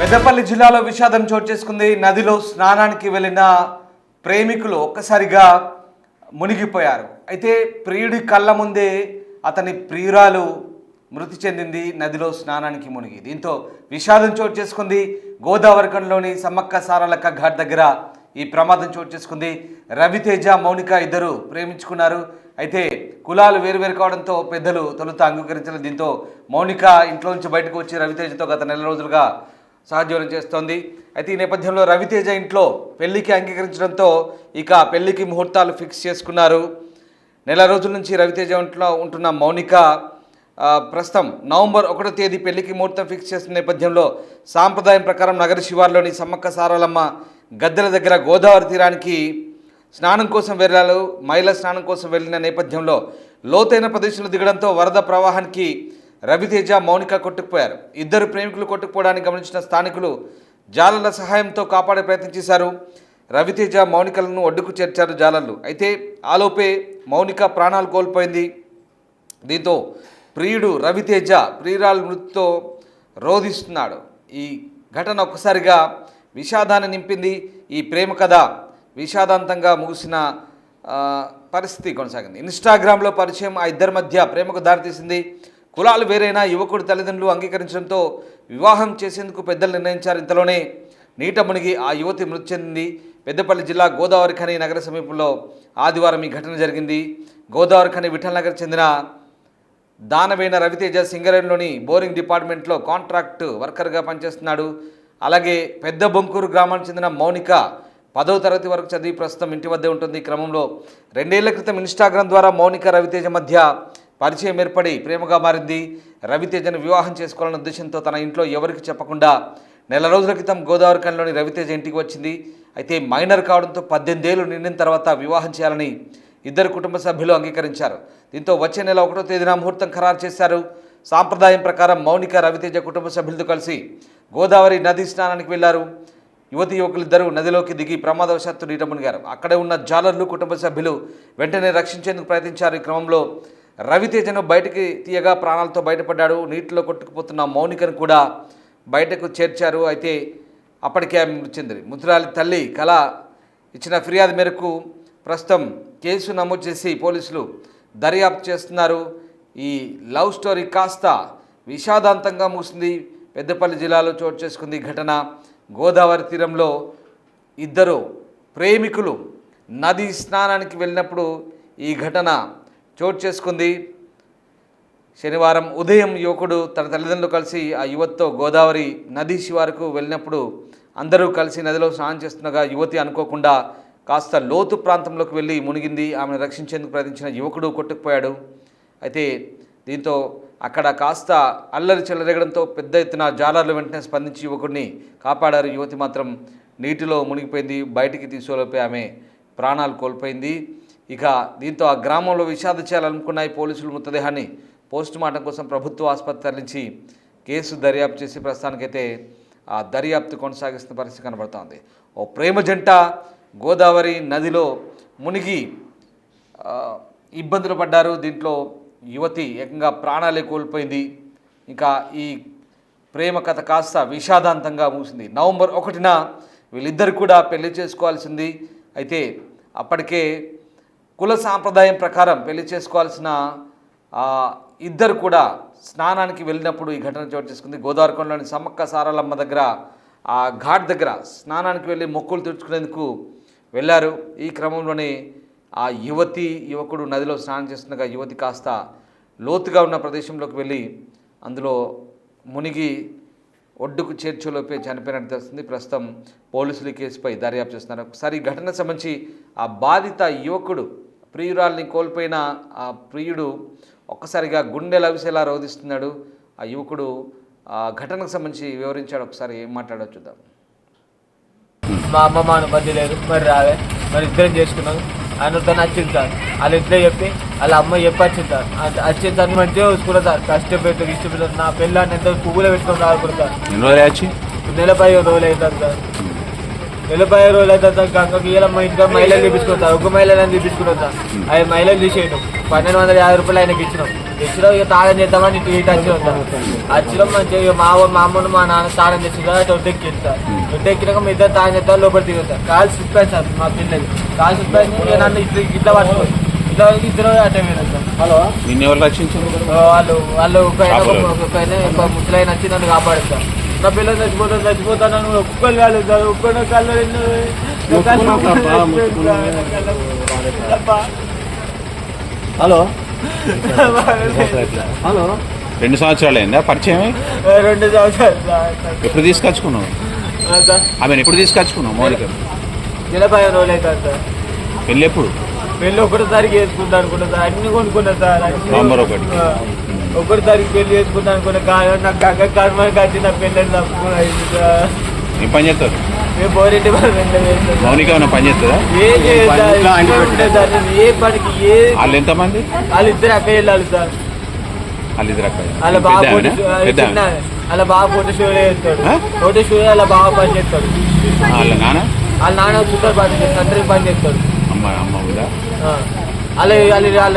పెద్దపల్లి జిల్లాలో విషాదం చోటు చేసుకుంది. నదిలో స్నానానికి వెళ్ళిన ప్రేమికులు ఒక్కసారిగా మునిగిపోయారు. అయితే ప్రియుడి కళ్ళ ముందే అతని ప్రియురాలు మృతి చెందింది నదిలో స్నానానికి మునిగి. దీంతో విషాదం చోటు చేసుకుంది. గోదావరికంలోని సమ్మక్క సారలక్క ఘాట్ దగ్గర ఈ ప్రమాదం చోటు చేసుకుంది. రవితేజ, మౌనిక ఇద్దరు ప్రేమించుకున్నారు. అయితే కులాలు వేరువేరు కావడంతో పెద్దలు తొలుత అంగీకరించలేదు. దీంతో మౌనిక ఇంట్లో నుంచి బయటకు వచ్చి రవితేజతో గత నెల రోజులుగా సహజీవనం చేస్తోంది. అయితే ఈ నేపథ్యంలో రవితేజ ఇంట్లో పెళ్లికి అంగీకరించడంతో ఇక పెళ్లికి ముహూర్తాలు ఫిక్స్ చేసుకున్నారు. నెల రోజుల నుంచి రవితేజ ఇంట్లో ఉంటున్న మౌనిక ప్రస్తుతం నవంబర్ 1వ తేదీ పెళ్లికి ముహూర్తం ఫిక్స్ చేసిన నేపథ్యంలో సాంప్రదాయం ప్రకారం నగర శివార్లోని సమ్మక్క సారలమ్మ గద్దెల దగ్గర గోదావరి తీరానికి స్నానం కోసం వెళ్ళారు. మహిళా స్నానం కోసం వెళ్ళిన నేపథ్యంలో లోతైన ప్రదేశంలో దిగడంతో వరద ప్రవాహానికి రవితేజ, మౌనిక కొట్టుకుపోయారు. ఇద్దరు ప్రేమికులు కొట్టుకుపోవడానికి గమనించిన స్థానికులు జాలర్ల సహాయంతో కాపాడే ప్రయత్నం చేశారు. రవితేజ, మౌనికలను ఒడ్డుకు చేర్చారు జాలర్లు. అయితే ఆలోపే మౌనిక ప్రాణాలు కోల్పోయింది. దీంతో ప్రియుడు రవితేజ ప్రియురాలు మృతితో రోధిస్తున్నాడు. ఈ ఘటన ఒక్కసారిగా విషాదాన్ని నింపింది. ఈ ప్రేమ కథ విషాదాంతంగా ముగిసిన పరిస్థితి కొనసాగింది. ఇన్స్టాగ్రామ్లో పరిచయం ఆ ఇద్దరి మధ్య ప్రేమకు దారితీసింది. కులాలు వేరైనా యువకుడి తల్లిదండ్రులు అంగీకరించడంతో వివాహం చేసేందుకు పెద్దలు నిర్ణయించారు. ఇంతలోనే నీట మునిగి ఆ యువతి మృతి చెందింది. పెద్దపల్లి జిల్లా గోదావరి ఖని నగర సమీపంలో ఆదివారం ఈ ఘటన జరిగింది. గోదావరి ఖని విఠల్ నగర్ చెందిన దానవేన రవితేజ సింగరేణిలోని బోరింగ్ డిపార్ట్మెంట్లో కాంట్రాక్ట్ వర్కర్గా పనిచేస్తున్నాడు. అలాగే పెద్ద బొంకూరు గ్రామానికి చెందిన మౌనిక 10వ తరగతి వరకు చదివి ప్రస్తుతం ఇంటి వద్దే ఉంటుంది. క్రమంలో 2 ఏళ్ల క్రితం ఇన్స్టాగ్రామ్ ద్వారా మౌనిక, రవితేజ మధ్య పరిచయం ఏర్పడి ప్రేమగా మారింది. రవితేజను వివాహం చేసుకోవాలన్న ఉద్దేశంతో తన ఇంట్లో ఎవరికి చెప్పకుండా నెల రోజుల క్రితం గోదావరి ఖనిలోని రవితేజ ఇంటికి వచ్చింది. అయితే మైనర్ కావడంతో 18 ఏళ్లు నిండిన తర్వాత వివాహం చేయాలని ఇద్దరు కుటుంబ సభ్యులు అంగీకరించారు. దీంతో వచ్చే నెల 1వ తేదీన ముహూర్తం ఖరారు చేశారు. సాంప్రదాయం ప్రకారం మౌనిక, రవితేజ కుటుంబ సభ్యులతో కలిసి గోదావరి నది స్నానానికి వెళ్లారు. యువకులిద్దరూ నదిలోకి దిగి ప్రమాదవశాత్తు నీట మునిగారు. అక్కడే ఉన్న జాలర్లు, కుటుంబ సభ్యులు వెంటనే రక్షించేందుకు ప్రయత్నించారు. ఈ క్రమంలో రవితేజను బయటికి తీయగా ప్రాణాలతో బయటపడ్డాడు. నీటిలో కొట్టుకుపోతున్న మౌనికను కూడా బయటకు చేర్చారు. అయితే అప్పటికే ఆమె మృతి చెందింది. మృతురాలి తల్లి కళ ఇచ్చిన ఫిర్యాదు మేరకు ప్రస్తుతం కేసు నమోదు చేసి పోలీసులు దర్యాప్తు చేస్తున్నారు. ఈ లవ్ స్టోరీ కాస్త విషాదాంతంగా ముగిసింది. పెద్దపల్లి జిల్లాలో చోటు చేసుకుంది ఘటన. గోదావరి తీరంలో ఇద్దరు ప్రేమికులు నది స్నానానికి వెళ్ళినప్పుడు ఈ ఘటన చోటు చేసుకుంది. శనివారం ఉదయం యువకుడు తన తల్లిదండ్రులు కలిసి ఆ యువతితో గోదావరి నది శివారుకు వెళ్ళినప్పుడు అందరూ కలిసి నదిలో స్నానం చేస్తుండగా యువతి అనుకోకుండా కాస్త లోతు ప్రాంతంలోకి వెళ్ళి మునిగింది. ఆమెను రక్షించేందుకు ప్రయత్నించిన యువకుడు కొట్టుకుపోయాడు. అయితే దీంతో అక్కడ కాస్త అల్లరి చెలరేగడంతో పెద్ద ఎత్తున జాలర్లు వెంటనే స్పందించి యువకుడిని కాపాడారు. యువతి మాత్రం నీటిలో మునిగిపోయింది. బయటికి తీసుకులోపే ఆమె ప్రాణాలు కోల్పోయింది. ఇక దీంతో ఆ గ్రామంలో విషాద చేయాలనుకున్నాయి పోలీసులు. మృతదేహాన్ని పోస్టుమార్టం కోసం ప్రభుత్వ ఆసుపత్రి తరలించి కేసు దర్యాప్తు చేసి ప్రస్తుతానికైతే ఆ దర్యాప్తు కొనసాగిస్తున్న పరిస్థితి కనబడుతోంది. ఓ ప్రేమ జంట గోదావరి నదిలో మునిగి ఇబ్బందులు పడ్డారు. దీంట్లో యువతి ఏకంగా ప్రాణాలే కోల్పోయింది. ఇంకా ఈ ప్రేమ కథ కాస్త విషాదాంతంగా ముగిసింది. నవంబర్ 1న వీళ్ళిద్దరు కూడా పెళ్లి చేసుకోవాల్సింది. అయితే అప్పటికే కుల సాంప్రదాయం ప్రకారం పెళ్లి చేసుకోవాల్సిన ఇద్దరు కూడా స్నానానికి వెళ్ళినప్పుడు ఈ ఘటన చోటు చేసుకుంది. గోదావరికంలోని సమ్మక్క సారలమ్మ దగ్గర ఆ ఘాట్ దగ్గర స్నానానికి వెళ్ళి మొక్కులు తీర్చుకునేందుకు వెళ్ళారు. ఈ క్రమంలోనే ఆ యువకుడు నదిలో స్నానం చేస్తుండగా యువతి కాస్త లోతుగా ఉన్న ప్రదేశంలోకి వెళ్ళి అందులో మునిగి ఒడ్డుకు చేర్చేలోపే చనిపోయినట్టు తెలుస్తుంది. ప్రస్తుతం పోలీసులు ఈ కేసుపై దర్యాప్తు చేస్తున్నారు. ఒకసారి ఈ ఘటనకు సంబంధించి ఆ బాధిత యువకుడు ప్రియురాల్ని కోల్పోయిన ఆ ప్రియుడు ఒక్కసారిగా గుండె లవిసేలా రోధిస్తున్నాడు. ఆ యువకుడు ఆ ఘటనకు సంబంధించి వివరించాడు. ఒకసారి ఏం మాట్లాడో చూద్దాం. మా అమ్మ మా అనుమతి లేదు, మరి రావే, మరి ఇద్దరం చేసుకున్నాం. ఆయనతో నచ్చింది సార్. వాళ్ళ ఇద్దరే చెప్పి వాళ్ళ అమ్మ చెప్పి వచ్చింది సార్. వచ్చింది సార్, మంచిగా చూసుకున్నా సార్. కష్టపెట్టారు, ఇష్టపెట్టారు. నా పిల్లని ఎంత పువ్వులో పెట్టుకుని రాకూడదు సార్. ఎన్ని రోజులు వచ్చి నెల 15 రోజులు అవుతుంది సార్. 15 రోజులు అయితే గంగకి ఇలా మా ఇంటికి మహిళలు తీపించుకుంటారు. ఒక మహిళలను తీపించుకుంటాం సార్. అవి మహిళలు తీసేయడం 1250 రూపాయలు ఆయనకి ఇచ్చినాం. ఇక తాళం చేద్దామని ఇటు వచ్చినాం సార్. వచ్చినాం మంచిగా మా అమ్మను మా నాన్న తాళం చేసి ఒట్టెక్కింది సార్. ఒట్టెక్కినాక మీ ఇద్దరు తాళం చేస్తారు లోపల దిగుతారు సార్. కాలు స్లిప్ అయింది సార్ మా పిల్లలు. కాలు స్లిప్ అయింది నన్ను ఇట్లా పట్టుకోండి. ఇద్దరు అటే పోయినారు సార్. హలో నిన్న ఎవరు రక్షించారు? వాళ్ళు ఒక ముసలైన వచ్చి నన్ను కాపాడు సార్. నా పిల్లలు చచ్చిపోతాను ఒక్కరు కాలేదు సార్. ఒక్కరు కళ్ళు హలో హలో 2 సంవత్సరాలు అయిందా పరిచయం? 2 సంవత్సరాలు సార్. ఎప్పుడు తీసుకొచ్చుకున్నావు ఆమెను? ఎప్పుడు తీసుకొచ్చుకున్నావు మౌలిక? 15 రోజులు అవుతుంది సార్. పెళ్ళి ఎప్పుడు? పెళ్ళి 1 తారీఖు వేసుకుంటా అనుకున్నా సార్. అన్ని కొనుక్కున్నా సార్. నవంబర్ 1. 1 తారీఖు పెళ్లి చేసుకుంటా అనుకున్నా. నాకు గంగ కర్మకి వచ్చి నా పెళ్ళని తప్పుకున్నా సార్. ఏం పని చేస్తారు? మేము పోరెడ్డి మౌనిక ఏమైనా పని చేస్తుందా? ఏం చేయలేదు సార్. ఏ పనికి వాళ్ళు ఎంతమంది? వాళ్ళు ఇద్దరు అక్కడ వెళ్ళాలి సార్. వాళ్ళిద్దరు అక్కడ వాళ్ళ బాగా వాళ్ళ బాగా ఫోటో షో చేస్తాడు. ఫోటో షో వాళ్ళ బాగా పని చేస్తాడు. వాళ్ళ నాన్న సూపర్ పని చేస్తాడు. సెంటరింగ్ పని చేస్తాడు. అమ్మ ఉందా? వాళ్ళ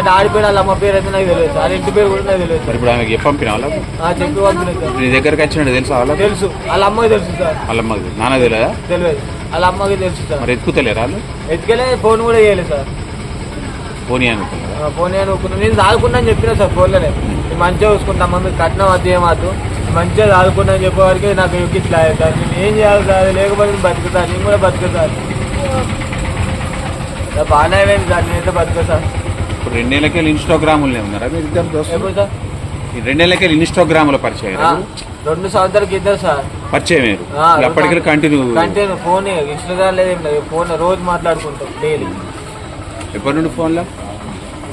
డాడీ పేరు వాళ్ళ అమ్మ పేరు అయితే నాకు తెలియదు. వాళ్ళ ఇంటి పేరు కూడా నాకు తెలియదు సార్. ఇప్పుడు ఆమెకి పంపిన వాళ్ళకు చెప్పి పంపిన సార్. నీ దగ్గరికి వచ్చినట్టు తెలుసా? వాళ్ళకి తెలుసు. వాళ్ళ అమ్మకి తెలుసు సార్. వాళ్ళ అమ్మకి నాన్న తెలియదా? తెలియదు. వాళ్ళ అమ్మకి తెలుసు సార్. మరి ఎత్తుకుతలేరు వాళ్ళు? ఎత్తుకెళ్ళే ఫోన్ కూడా చేయలేదు సార్. పోనీ అనుకున్నారా? పోనీ అనుకున్నా. నేను దాదుకున్నా అని చెప్పినా సార్ ఫోన్లోనే. మంచిగా చూసుకుంటాం మీరు కట్నం వద్ద ఏమాదు మంచిగా దాదుకున్నా అని చెప్పేవారికి నాకు ఇట్లా సార్. నేను ఏం చేయాలి సార్? లేకపోతే నేను బతుకుతాను. నేను కూడా బతుకుతాను. బాగానే అయింది సార్. నేనైతే బతుకు సార్. ఇప్పుడు 2 నెలలకెళ్ళి ఇన్స్టాగ్రాములు ఉన్నారా మీరు ఇద్దరు? ఎప్పుడు సార్? ఈ 2 నెలలకెళ్ళి ఇన్స్టాగ్రాములో పరిచయం? 2 సంవత్సరాలకి ఇద్దరు సార్ పరిచయం. అప్పటికి కంటిన్యూ ఫోన్ ఇన్స్టాగ్రామ్ లేదు, ఏం లేదు. ఫోన్ రోజు మాట్లాడుకుంటాం డైలీ. ఎప్పటి నుండి ఫోన్లో?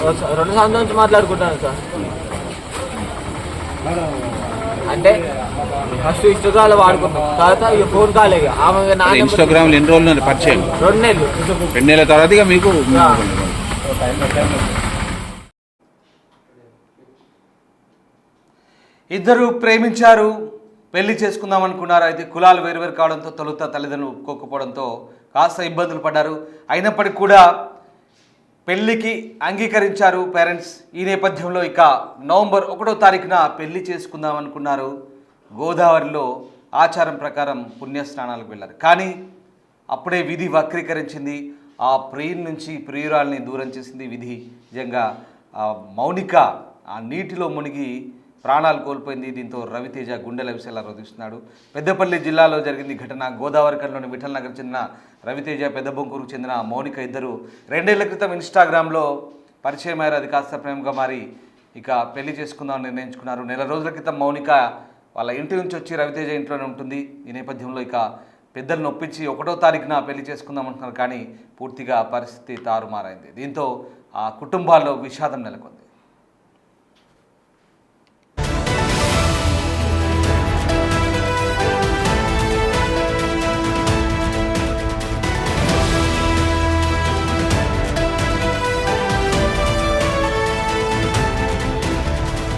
2 సంవత్సరాల నుంచి మాట్లాడుకుంటాను సార్. అంటే ఫస్ట్ ఇన్స్టాగ్రామ్ లో వాడుకున్నాం. తర్వాత ఇక ఫోన్ కాలే. ఇన్స్టాగ్రామ్ ఎన్ని రోజులు పరిచయం? 2 నెలలు. 2 నెలల తర్వాత ఇక మీకు ఇద్దరు ప్రేమించారు, పెళ్లి చేసుకుందాం అనుకున్నారు. అయితే కులాలు వేరువేరు కావడంతో తొలుత తల్లిదండ్రులు ఒప్పుకోకపోవడంతో కాస్త ఇబ్బందులు పడ్డారు. అయినప్పటికీ కూడా పెళ్లికి అంగీకరించారు పేరెంట్స్. ఈ నేపథ్యంలో ఇక నవంబర్ 1వ తారీఖున పెళ్లి చేసుకుందాం అనుకున్నారు. గోదావరిలో ఆచారం ప్రకారం పుణ్యస్నానాలకు వెళ్ళారు. కానీ అప్పుడే విధి వక్రీకరించింది. ఆ ప్రియుల నుంచి ప్రియురాల్ని దూరం చేసింది విధి. నిజంగా మౌనిక ఆ నీటిలో మునిగి ప్రాణాలు కోల్పోయింది. దీంతో రవితేజ గుండెల విషయాలు రోధిస్తున్నాడు. పెద్దపల్లి జిల్లాలో జరిగింది ఘటన. గోదావరికల్లోని విఠల్ నగర్ చెందిన రవితేజ, పెద్దబొంకూరుకు చెందిన మౌనిక ఇద్దరు 2 ఏళ్ల క్రితం ఇన్స్టాగ్రామ్లో పరిచయం అయ్యారు. అది కాస్త ప్రేమగా మారి ఇక పెళ్లి చేసుకుందామని నిర్ణయించుకున్నారు. 1 నెల రోజుల క్రితం మౌనిక వాళ్ళ ఇంటి నుంచి వచ్చి రవితేజ ఇంట్లోనే ఉంటుంది. ఈ నేపథ్యంలో ఇక పెద్దలను ఒప్పించి 1వ తారీఖున పెళ్లి చేసుకుందాం అంటున్నారు. కానీ పూర్తిగా పరిస్థితి తారుమారైంది. దీంతో ఆ కుటుంబాల్లో విషాదం నెలకొంది.